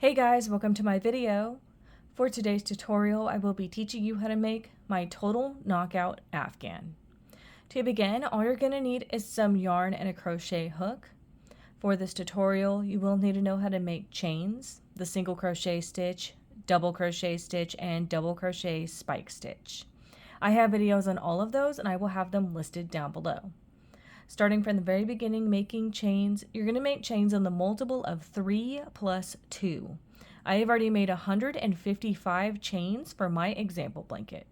Hey guys, welcome to my video. For today's tutorial, I will be teaching you how to make my total knockout Afghan. To begin, all you're going to need is some yarn and a crochet hook. For this tutorial, you will need to know how to make chains, the single crochet stitch, double crochet stitch, and double crochet spike stitch. I have videos on all of those and I will have them listed down below. Starting from the very beginning, making chains, you're going to make chains on the multiple of 3 plus 2. I have already made 155 chains for my example blanket.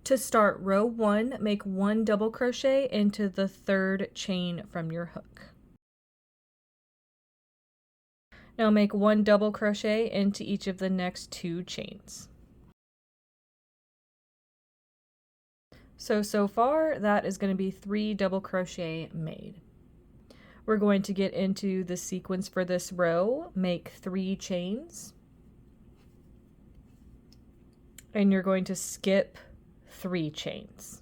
To start row 1, make 1 double crochet into the 3rd chain from your hook. Now make 1 double crochet into each of the next 2 chains. So far, that is going to be 3 double crochet made. We're going to get into the sequence for this row, make 3 chains, and you're going to skip 3 chains.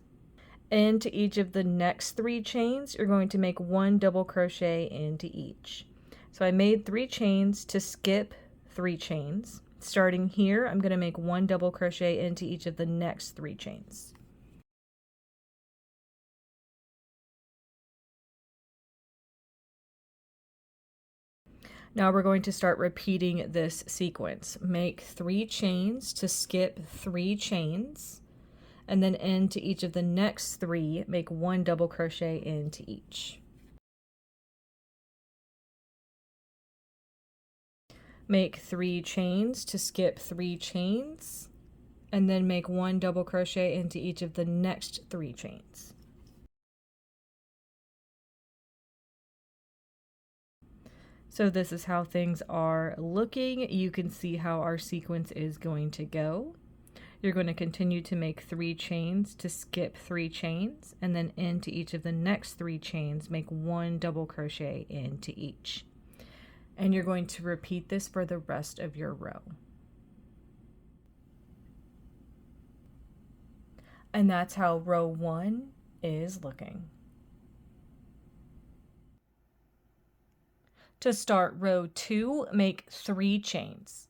Into each of the next 3 chains, you're going to make 1 double crochet into each. So I made 3 chains to skip 3 chains. Starting here, I'm going to make 1 double crochet into each of the next 3 chains. Now we're going to start repeating this sequence. Make 3 chains to skip 3 chains, and then into each of the next 3, make 1 double crochet into each. Make 3 chains to skip 3 chains, and then make 1 double crochet into each of the next 3 chains. So this is how things are looking. You can see how our sequence is going to go. You're going to continue to make 3 chains to skip 3 chains, and then into each of the next 3 chains, make 1 double crochet into each. And you're going to repeat this for the rest of your row. And that's how row 1 is looking. To start row 2, make 3 chains.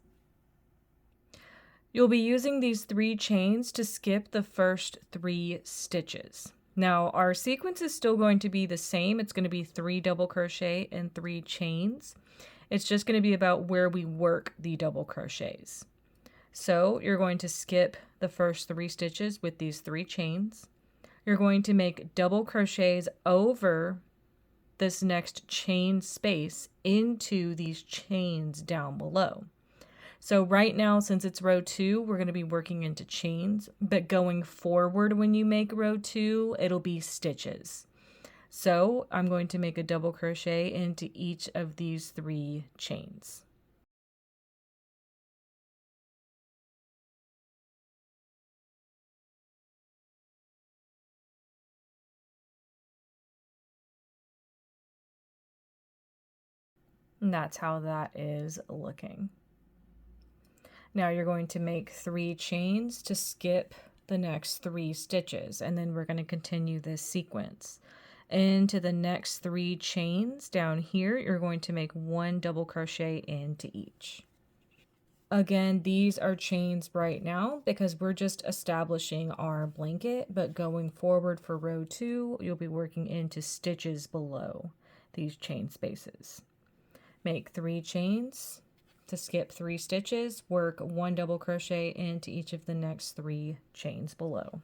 You'll be using these 3 chains to skip the first 3 stitches. Now our sequence is still going to be the same. It's going to be 3 double crochet and 3 chains. It's just going to be about where we work the double crochets. So you're going to skip the first 3 stitches with these 3 chains. You're going to make double crochets over this next chain space into these chains down below. So right now, since it's row 2, we're going to be working into chains, but going forward when you make row 2, it'll be stitches. So I'm going to make a double crochet into each of these 3 chains. And that's how that is looking. Now you're going to make 3 chains to skip the next 3 stitches, and then we're going to continue this sequence. Into the next 3 chains down here, you're going to make 1 double crochet into each. Again, these are chains right now because we're just establishing our blanket, but going forward for row 2, you'll be working into stitches below these chain spaces. Make 3 chains to skip 3 stitches, work 1 double crochet into each of the next 3 chains below.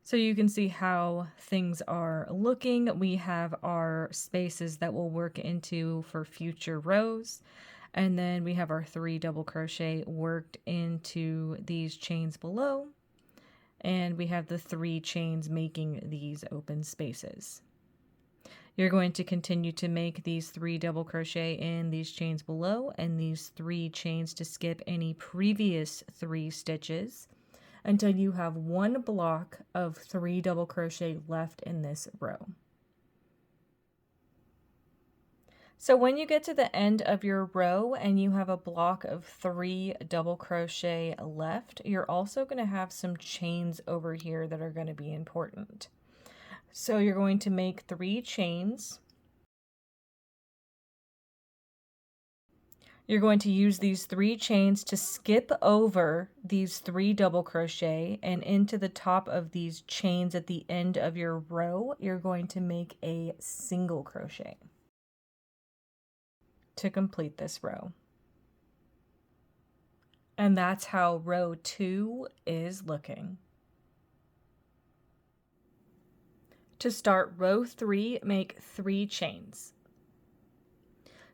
So you can see how things are looking. We have our spaces that we'll work into for future rows. And then we have our 3 double crochet worked into these chains below. And we have the 3 chains making these open spaces. You're going to continue to make these 3 double crochet in these chains below and these 3 chains to skip any previous 3 stitches until you have 1 block of 3 double crochet left in this row. So when you get to the end of your row and you have a block of 3 double crochet left, you're also going to have some chains over here that are going to be important. So you're going to make 3 chains. You're going to use these 3 chains to skip over these 3 double crochet, and into the top of these chains at the end of your row, you're going to make a single crochet to complete this row. And that's how row 2 is looking. To start row 3, make 3 chains.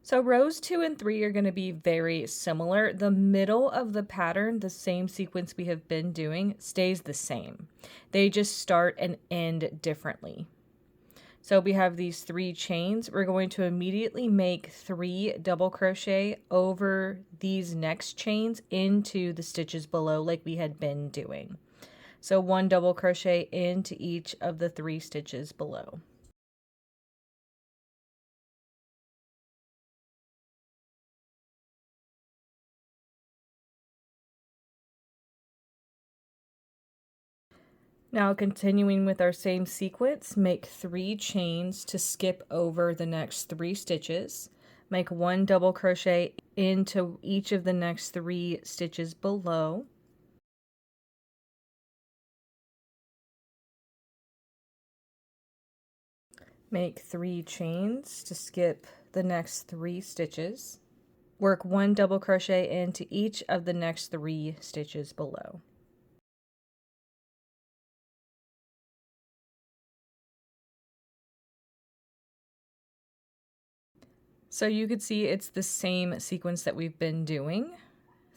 So rows 2 and 3 are going to be very similar. The middle of the pattern, the same sequence we have been doing, stays the same. They just start and end differently. So we have these 3 chains. We're going to immediately make 3 double crochet over these next chains into the stitches below like we had been doing. So 1 double crochet into each of the 3 stitches below. Now continuing with our same sequence, make 3 chains to skip over the next 3 stitches. Make 1 double crochet into each of the next 3 stitches below. Make 3 chains to skip the next 3 stitches. Work 1 double crochet into each of the next 3 stitches below. So you could see it's the same sequence that we've been doing.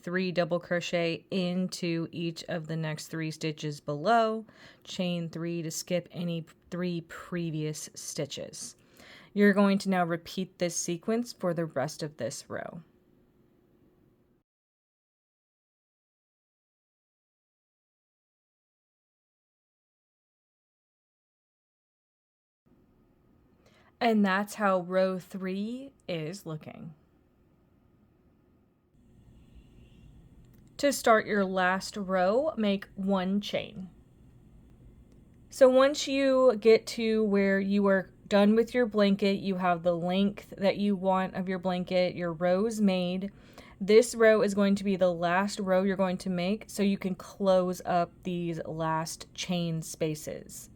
3 double crochet into each of the next 3 stitches below, chain 3 to skip any 3 previous stitches. You're going to now repeat this sequence for the rest of this row. And that's how row 3 is looking. To start your last row, make 1 chain. So once you get to where you are done with your blanket, you have the length that you want of your blanket, your rows made. This row is going to be the last row you're going to make, so you can close up these last chain spaces.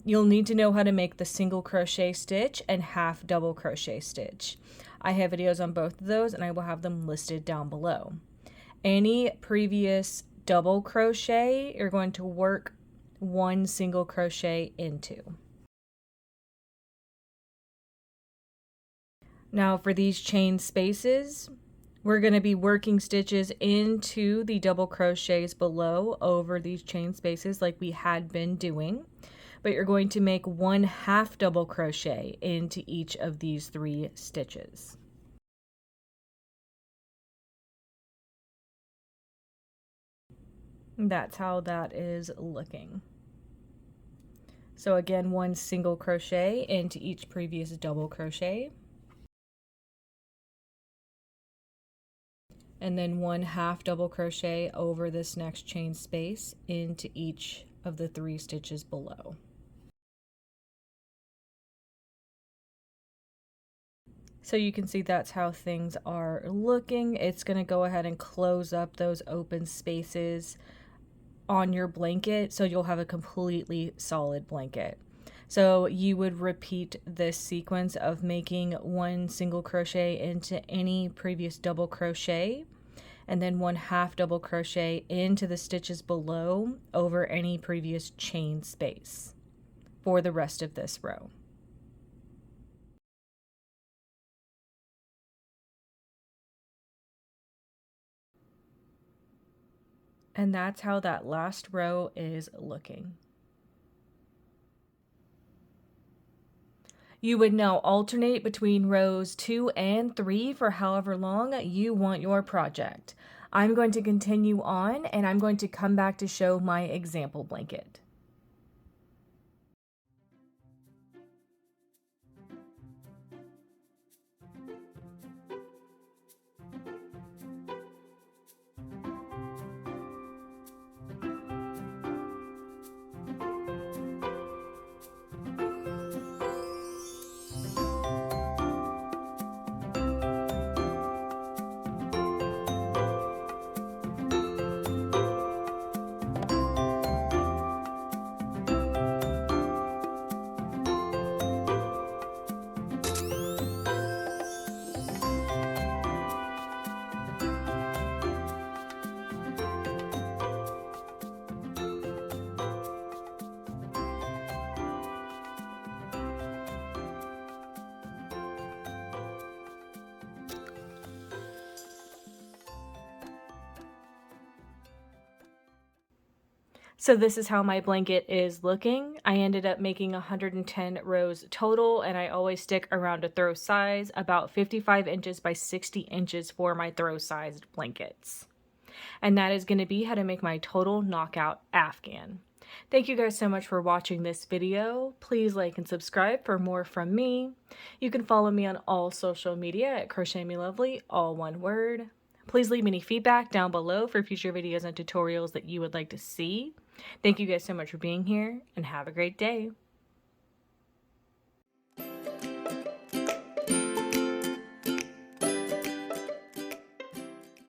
You'll need to know how to make the single crochet stitch and half double crochet stitch. I have videos on both of those and I will have them listed down below. Any previous double crochet, you're going to work 1 single crochet into. Now for these chain spaces, we're going to be working stitches into the double crochets below over these chain spaces like we had been doing. But you're going to make 1 half double crochet into each of these 3 stitches. That's how that is looking. So again, 1 single crochet into each previous double crochet. And then 1 half double crochet over this next chain space into each of the 3 stitches below. So you can see that's how things are looking. It's going to go ahead and close up those open spaces on your blanket so you'll have a completely solid blanket. So you would repeat this sequence of making 1 single crochet into any previous double crochet and then 1 half double crochet into the stitches below over any previous chain space for the rest of this row. And that's how that last row is looking. You would now alternate between rows 2 and 3 for however long you want your project. I'm going to continue on and I'm going to come back to show my example blanket. So this is how my blanket is looking. I ended up making 110 rows total, and I always stick around a throw size, about 55 inches by 60 inches for my throw sized blankets. And that is going to be how to make my total knockout Afghan. Thank you guys so much for watching this video. Please like and subscribe for more from me. You can follow me on all social media at crochetmelovely, all one word. Please leave me any feedback down below for future videos and tutorials that you would like to see. Thank you guys so much for being here, and have a great day.